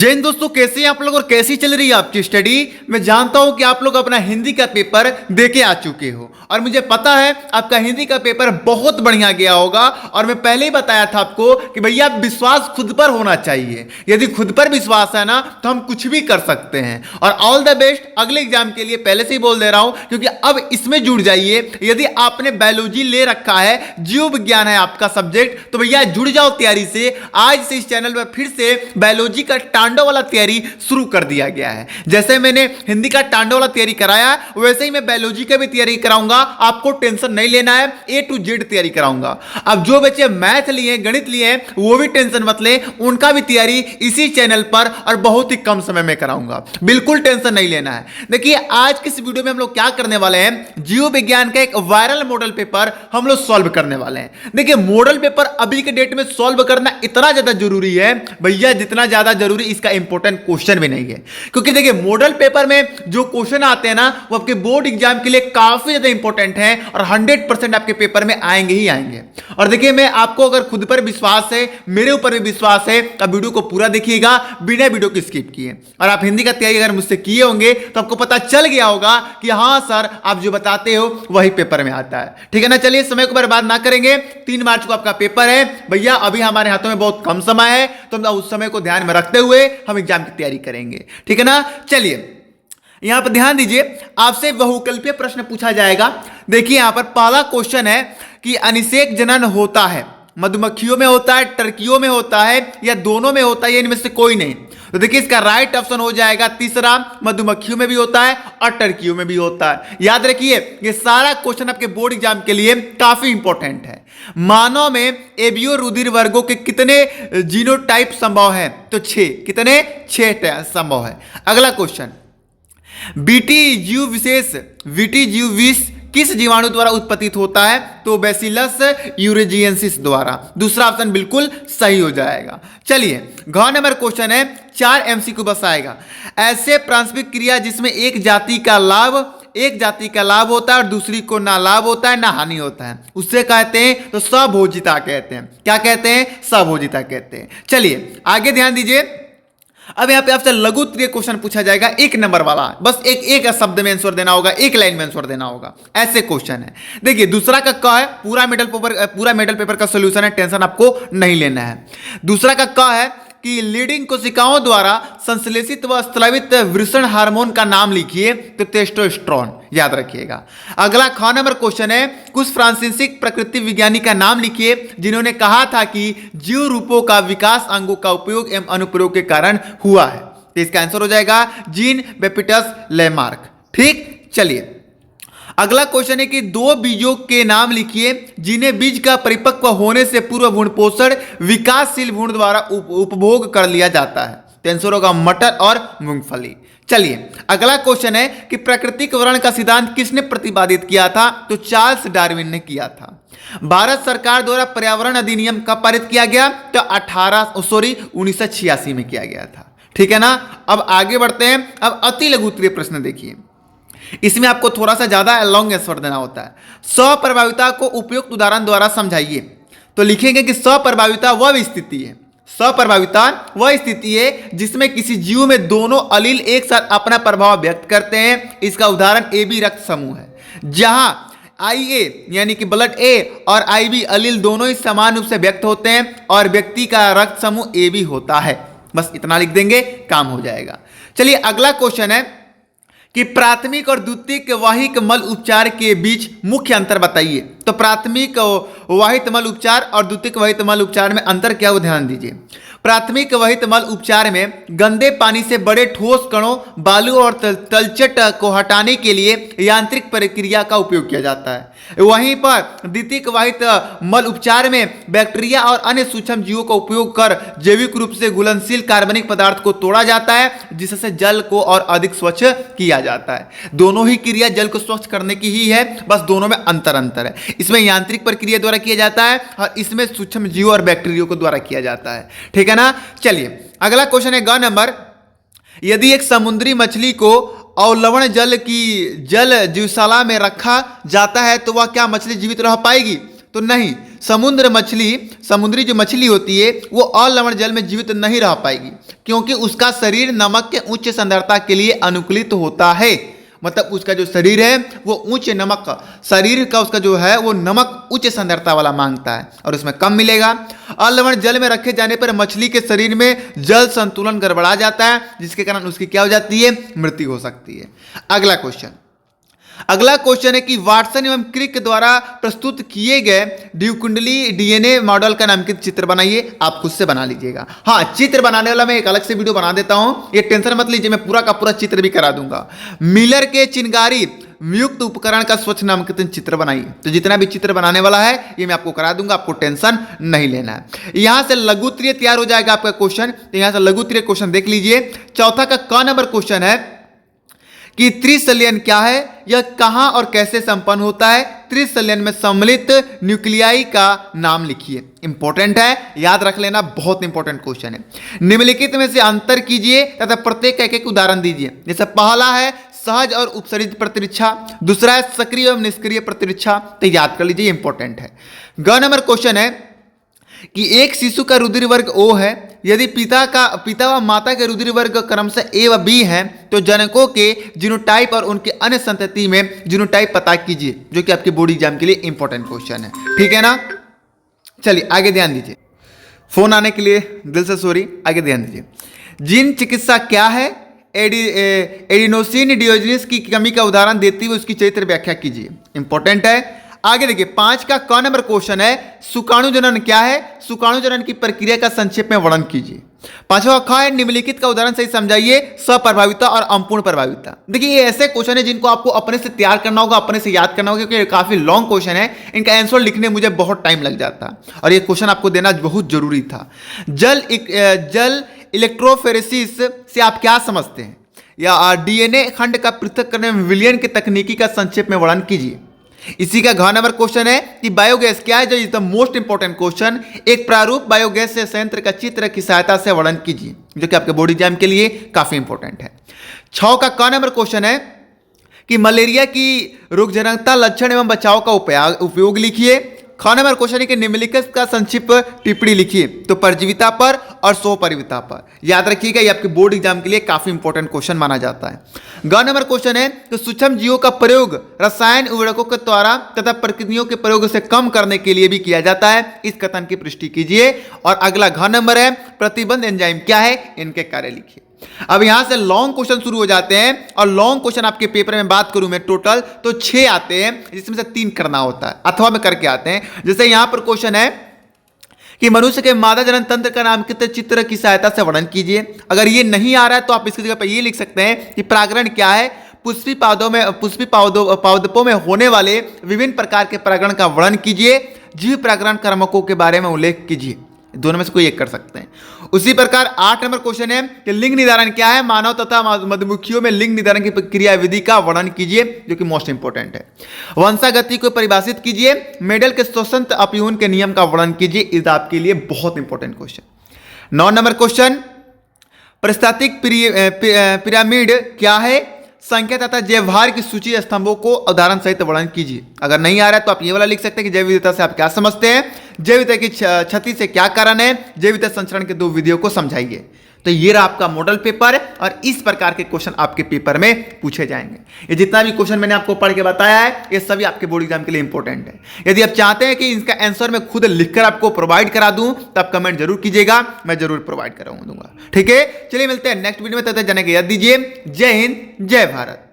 जय हिंद दोस्तों, कैसे हैं आप लोग और कैसी चल रही है आपकी स्टडी। मैं जानता हूं कि आप लोग अपना हिंदी का पेपर दे के आ चुके हो और मुझे पता है आपका हिंदी का पेपर बहुत बढ़िया गया होगा। और मैं पहले ही बताया था आपको कि भैया विश्वास खुद पर होना चाहिए। यदि खुद पर विश्वास है ना तो हम कुछ भी कर सकते हैं। और ऑल द बेस्ट अगले एग्जाम के लिए पहले से ही बोल दे रहा हूं, क्योंकि अब इसमें जुड़ जाइए। यदि आपने बायोलॉजी ले रखा है, जीव विज्ञान है आपका सब्जेक्ट, तो भैया जुड़ जाओ तैयारी से। आज से इस चैनल पर फिर से बायोलॉजी का टांडव वाला तैयारी शुरू कर दिया गया है। जैसे मैंने हिंदी का टांडव वाला तैयारी कराया वैसे ही मैं बायोलॉजी का भी तैयारी कराऊंगा। आपको टेंशन नहीं लेना है, A to Z तैयारी कराऊंगा। अब जो बच्चे मैथ लिए, गणित लिए, वो भी टेंशन मत ले, उनका भी तैयारी इसी चैनल पर और बहुत ही कम समय में कराऊंगा। बिल्कुल टेंशन नहीं लेना है। देखिए आज की इस वीडियो में हम लोग क्या करने वाले हैं, जीव विज्ञान का एक वायरल मॉडल पेपर हम लोग सॉल्व करने वाले हैं। देखिए मॉडल पेपर अभी के डेट में सॉल्व करना इतना ज्यादा जरूरी है भैया, जितना ज्यादा जरूरी इसका इंपॉर्टेंट क्वेश्चन भी नहीं है। क्योंकि देखिए मॉडल पेपर में जो क्वेश्चन आते हैं ना वो आपके बोर्ड एग्जाम के लिए काफी ज्यादा इंपॉर्टेंट हैं और 100% आपके पेपर में आएंगे ही आएंगे। और देखिए मैं आपको अगर खुद पर विश्वास है, मेरे ऊपर भी विश्वास है, तो वीडियो को पूरा देखिएगा बिना वीडियो को स्किप किए। और आप हिंदी का तैयारी अगर मुझसे किए होंगे तो आपको पता चल गया होगा कि हाँ सर आप जो बताते हो वही पेपर में आता है। ठीक है ना। चलिए समय को बर्बाद ना करेंगे। 3 मार्च को आपका पेपर है भैया, अभी हमारे हाथों में बहुत कम समय है, तो हम उस समय को ध्यान में रखते हुए हम एग्जाम की तैयारी करेंगे। ठीक है ना। चलिए यहां पर ध्यान दीजिए, आपसे बहुकल्पीय प्रश्न पूछा जाएगा। देखिए यहां पर पहला क्वेश्चन है कि अनिषेक जनन होता है मधुमक्खियों में होता है, टर्कियों में होता है, या दोनों में होता है, इनमें से कोई नहीं। तो देखिए इसका राइट ऑप्शन हो जाएगा तीसरा, मधुमक्खियों में भी होता है और टर्कियों में भी होता है। याद रखिए ये सारा क्वेश्चन आपके बोर्ड एग्जाम के लिए काफी इंपॉर्टेंट है। मानव में एबियो रुधिर वर्गों के कितने जीनोटाइप संभव है, तो 6। कितने? 6 संभव है। अगला क्वेश्चन, बीटी जीव विशेष वीटी जीव विष किस जीवाणु द्वारा उत्पत्तित होता है, तो बैसिलस यूरेजियंसिस द्वारा। दूसरा ऑप्शन बिल्कुल सही हो जाएगा। चलिए घ नंबर क्वेश्चन है, 4 MCQ बस आएगा। ऐसे प्रासंगिक क्रिया जिसमें एक जाति का लाभ होता है और दूसरी को ना लाभ होता है ना हानि होता है, उससे कहते हैं तो सभोजिता कहते हैं। क्या कहते हैं? सभोजिता कहते हैं। चलिए आगे ध्यान दीजिए। अब यहाँ पे आपसे लघु उत्तरीय क्वेश्चन पूछा जाएगा, 1 नंबर वाला। बस एक शब्द में आंसर देना होगा, एक लाइन में आंसर देना होगा। ऐसे क्वेश्चन है। देखिए दूसरा का क है, पूरा मेडल पेपर का सॉल्यूशन है, टेंशन आपको नहीं लेना है। दूसरा का क है कि लीडिंग कोशिकाओं द्वारा संश्लेषित व स्रावित वृषण हार्मोन का नाम लिखिए, तो टेस्टोस्टेरोन। याद रखिएगा। अगला ख नंबर क्वेश्चन है, कुछ फ्रांसीसी प्रकृति विज्ञानी का नाम लिखिए जिन्होंने कहा था कि जीव रूपों का विकास अंगों का उपयोग एवं अनुप्रयोग के कारण हुआ है। तो इसका आंसर हो जाएगा जीन बैप्टिस्ट लेमार्क। ठीक। चलिए अगला क्वेश्चन है कि 2 बीजों के नाम लिखिए जिन्हें बीज का परिपक्व होने से पूर्व भ्रूण पोषण विकासशील भ्रूण द्वारा उपभोग कर लिया जाता है। तो आंसर होगा मटर और मूंगफली। चलिए अगला क्वेश्चन है कि प्राकृतिक वर्ण का सिद्धांत किसने प्रतिपादित किया था, तो चार्ल्स डार्विन ने किया था। भारत सरकार द्वारा पर्यावरण अधिनियम कब पारित किया गया, तो 1986 में किया गया था। ठीक है ना। अब आगे बढ़ते हैं। अब अति लघु उत्तरीय प्रश्न देखिए, इसमें आपको थोड़ा सा ज्यादा लॉन्ग आंसर देना होता है। स्वप्रभाविता को उपयुक्त उदाहरण द्वारा समझाइए। तो लिखेंगे कि स्वप्रभाविता वह स्थिति है, स्वप्रभाविता वह स्थिति है जिसमें किसी जीव में दोनों अलील एक साथ अपना प्रभाव व्यक्त करते हैं। इसका उदाहरण AB रक्त समूह है, जहां IA यानी कि ब्लड A और IB अलील दोनों ही समान रूप से व्यक्त होते हैं और व्यक्ति का रक्त समूह AB होता है। बस इतना लिख देंगे, काम हो जाएगा। चलिए अगला क्वेश्चन है कि प्राथमिक और द्वितीयक वाहिक मल उपचार के बीच मुख्य अंतर बताइए। तो प्राथमिक वाहित मल उपचार और द्वितीयक वाहित मल उपचार में अंतर क्या हो, ध्यान दीजिए। प्राथमिक वहित मल उपचार में गंदे पानी से बड़े ठोस कणों, बालू और तलछट को हटाने के लिए यांत्रिक प्रक्रिया का उपयोग किया जाता है। वहीं पर द्वितीयक वाहित मल उपचार में बैक्टीरिया और अन्य सूक्ष्म जीवों का उपयोग कर जैविक रूप से घुलनशील कार्बनिक पदार्थ को तोड़ा जाता है, जिससे जल को और अधिक स्वच्छ किया जाता है। दोनों ही क्रिया जल को स्वच्छ करने की ही है, बस दोनों में अंतर है। इसमें यांत्रिक प्रक्रिया द्वारा किया जाता है और इसमें सूक्ष्म जीवों और बैक्टीरिया को द्वारा किया जाता है। ठीक है ना। चलिए अगला क्वेश्चन है ग नंबर, यदि एक समुद्री मछली को अवलवण जल जीवशाला में रखा जाता है तो वह क्या मछली जीवित रह पाएगी, तो नहीं। समुद्री जो मछली होती है वो अलवण जल में जीवित नहीं रह पाएगी, क्योंकि उसका शरीर नमक के उच्च सांद्रता के लिए अनुकूलित होता है। मतलब उसका जो शरीर है वो उच्च नमक, शरीर का उसका जो है वो नमक उच्च सांद्रता वाला मांगता है और उसमें कम मिलेगा। अलवण जल में रखे जाने पर मछली के शरीर में जल संतुलन गड़बड़ा जाता है, जिसके कारण उसकी क्या हो जाती है, मृत्यु हो सकती है। अगला क्वेश्चन है कि वाटसन एवं क्रिक द्वारा प्रस्तुत किए गए द्विकुंडली डीएनए मॉडल का नामांकित चित्र बनाइए। आप खुद से बना लीजिएगा। हाँ, चित्र बनाने वाला मैं एक अलग से वीडियो बना देता हूं, ये टेंशन मत लीजिए, मैं पूरा का पूरा चित्र भी करा दूंगा। मिलर के चिनगारी युक्त उपकरण का स्वच्छ नामांकित चित्र बनाइए। तो जितना भी चित्र बनाने वाला है ये मैं आपको करा दूंगा, आपको टेंशन नहीं लेना है। यहां से लघुत्तरीय तैयार हो जाएगा आपका क्वेश्चन। तो यहां से लघुत्तरीय क्वेश्चन देख लीजिए। चौथा का क नंबर क्वेश्चन है कि त्रिसंलयन क्या है, यह कहां और कैसे संपन्न होता है। त्रिसंलयन में सम्मिलित न्यूक्लियाई का नाम लिखिए। इंपॉर्टेंट है, याद रख लेना, बहुत इंपॉर्टेंट क्वेश्चन है। निम्नलिखित में से अंतर कीजिए तथा प्रत्येक का एक उदाहरण दीजिए। जैसे पहला है सहज और उपसरित प्रतिरक्षा, दूसरा है सक्रिय एवं निष्क्रिय प्रतिरक्षा। तो याद कर लीजिए, इंपॉर्टेंट है। ग नंबर क्वेश्चन है कि एक शिशु का रुधिर वर्ग O है, यदि पिता व माता के रुधिर वर्ग क्रमशः A व B हैं, तो जनकों के जीनोटाइप और उनके अन्य संतति में जीनोटाइप पता कीजिए, जो कि आपके बोर्ड एग्जाम के लिए इंपॉर्टेंट क्वेश्चन है। ठीक है ना, चलिए आगे ध्यान दीजिए। फोन आने के लिए दिल से सॉरी, आगे ध्यान दीजिए। जीन चिकित्सा क्या है। एडिनोसिन डिओजेनेस की कमी का उदाहरण देते हुए उसकी चरित्र व्याख्या कीजिए। इंपॉर्टेंट है। आगे देखिए, 5 का क नंबर क्वेश्चन है सुकाणु जनन क्या है। सुकाणु जनन की प्रक्रिया का संक्षेप में वर्णन कीजिए। 5वां ख है निम्नलिखित का उदाहरण सही समझाइए। स्वप्रभाविता और अपूर्ण प्रभाविता। देखिए ये ऐसे क्वेश्चन है जिनको आपको अपने से तैयार करना होगा, अपने से याद करना होगा, क्योंकि काफी लॉन्ग क्वेश्चन है। इनका आंसर लिखने मुझे बहुत टाइम लग जाता और ये क्वेश्चन आपको देना बहुत जरूरी था। जल इलेक्ट्रोफोरेसिस से आप क्या समझते हैं, या डीएनए खंड का पृथक करने में विलियन की तकनीकी का संक्षेप में वर्णन कीजिए। इसी का घ नंबर क्वेश्चन है कि बायोगैस क्या है, जो is the most important question. एक प्रारूप बायोगैस से संयंत्र का चित्र की सहायता से वर्णन कीजिए, जो कि आपके बोर्ड एग्जाम के लिए काफी इंपॉर्टेंट है। 6 का क नंबर क्वेश्चन है कि मलेरिया की रोगजनकता, लक्षण एवं बचाव का उपयोग लिखिए। ख नंबर क्वेश्चन है कि निम्नलिखित का संक्षिप्त टिप्पणी लिखिए। तो परजीविता पर और स्वपरिविता पर याद रखिएगा, ये आपके बोर्ड एग्जाम के लिए काफी इंपॉर्टेंट क्वेश्चन माना जाता है। ग नंबर क्वेश्चन है कि सूक्ष्म जीवों का प्रयोग रसायन उर्वरकों के द्वारा तथा प्रकृतियों के प्रयोग से कम करने के लिए भी किया जाता है। इस कथन की पुष्टि कीजिए। और अगला घ नंबर है प्रतिबंध एंजाइम क्या है, इनके कार्य लिखिए। अब यहां से लॉन्ग क्वेश्चन शुरू हो जाते हैं और लॉन्ग क्वेश्चन आपके पेपर में बात करूं मैं टोटल तो 6 आते हैं, जिसमें से 3 करना होता है अथवा में करके आते हैं। जैसे यहां पर क्वेश्चन है कि मनुष्य के मादा जनन तंत्र का नामांकित चित्र की सहायता से वर्णन कीजिए। अगर ये नहीं आ रहा है तो आप इसकी जगह पर ये लिख सकते हैं कि प्रागरण क्या है। पुष्पी पादपों में होने वाले विभिन्न प्रकार के प्रागरण का वर्णन कीजिए। जीव प्रागरण कर्मकों के बारे में उल्लेख कीजिए। दोनों में से कोई एक कर सकते हैं। उसी प्रकार 8 नंबर क्वेश्चन है कि लिंग निर्धारण क्या है। मानव तथा मधुमक्खियों में लिंग निर्धारण की क्रिया विधि का वर्णन कीजिए, जो कि मोस्ट इंपोर्टेंट है। वंशागति को परिभाषित कीजिए। मेडल के स्वतंत्र अपयूहन के नियम का वर्णन कीजिए। इस आपके लिए बहुत इंपॉर्टेंट क्वेश्चन। 9 नंबर क्वेश्चन परिस्थातिक पिरामिड क्या है। संख्या तथा जैवभार की सूची स्तंभों को उदाहरण सहित वर्णन कीजिए। अगर नहीं आ रहा है तो आप ये वाला लिख सकते हैं कि जैव विविधता से आप क्या समझते हैं, जैव विविधता की क्षति से क्या कारण है, जैव विविधता संचरण के 2 विधियों को समझाइए। तो ये रहा आपका मॉडल पेपर और इस प्रकार के क्वेश्चन आपके पेपर में पूछे जाएंगे। ये जितना भी क्वेश्चन मैंने आपको पढ़ के बताया है ये सभी आपके बोर्ड एग्जाम के लिए इंपॉर्टेंट है। यदि आप चाहते हैं कि इसका आंसर मैं खुद लिखकर आपको प्रोवाइड करा दूं तो आप कमेंट जरूर कीजिएगा, मैं जरूर प्रोवाइड करा दूंगा। ठीक है, चलिए मिलते हैं नेक्स्ट वीडियो में। तब तक जाने की याद दीजिए। जय हिंद, जय भारत।